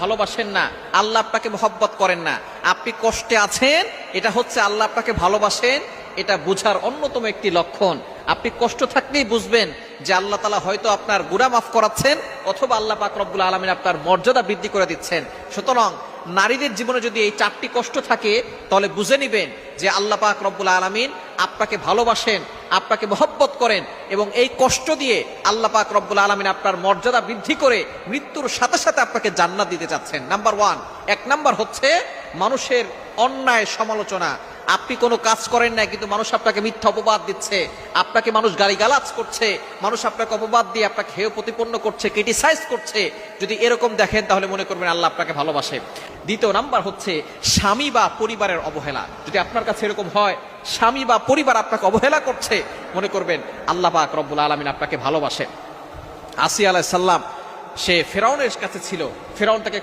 ভালোবাসেন না, আল্লাহ আপনাকে মহব্বত করেন না, আপনি কষ্টে আছেন, এটা হচ্ছে আল্লাহ আপনাকে ভালোবাসেন, এটা বোঝার অন্যতম একটি লক্ষণ। আপনি কষ্ট থাকলেই বুঝবেন যে আল্লাহ তাআলা হয়তো আপনার গুনাহ মাফ করাচ্ছেন, অথবা আল্লাহ পাক রব্বুল আলামিন আপনার মর্যাদা বৃদ্ধি করে দিচ্ছেন। সুতরাং নারীদের জীবনে যদি এই 4টি কষ্ট থাকে, তাহলে বুঝে নিবেন যে আল্লাহ পাক রব্বুল আলামিন আপনাকে ভালোবাসেন, আপনাকে মহব্বত করেন, এবং এই কষ্ট দিয়ে আল্লাহ পাক রব্বুল আলামিন আপনার মর্যাদা বৃদ্ধি করে মৃত্যুর সাথে সাথে আপনাকে জান্নাত দিতে চাচ্ছেন। নাম্বার 1, 1 নাম্বার হচ্ছে মানুষের অন্যায় সমালোচনা। আপনি কোনো কাজ করেন না, কিন্তু মানুষ আপনাকে মিথ্যা অপবাদ দিচ্ছে, আপনাকে মানুষ গালিগালাজ করছে, মানুষ আপনাকে অপবাদ দিয়ে আপনাকে হেয় প্রতিপন্ন করছে, ক্রিটিসাইজ করছে। যদি এরকম দেখেন, তাহলে মনে করবেন আল্লাহ আপনাকে ভালোবাসে। দ্বিতীয় নাম্বার হচ্ছে স্বামী বা পরিবারের অবহেলা। যদি আপনার কাছে এরকম হয়, স্বামী বা পরিবার আপনাকে অবহেলা করছে, মনে করবেন আল্লাহ পাক রব্বুল আলামিন আপনাকে ভালোবাসেন। আসিয়া আলাইহিস সালাম, সে ফেরাউনের কাছে ছিল, ফেরাউন তাকে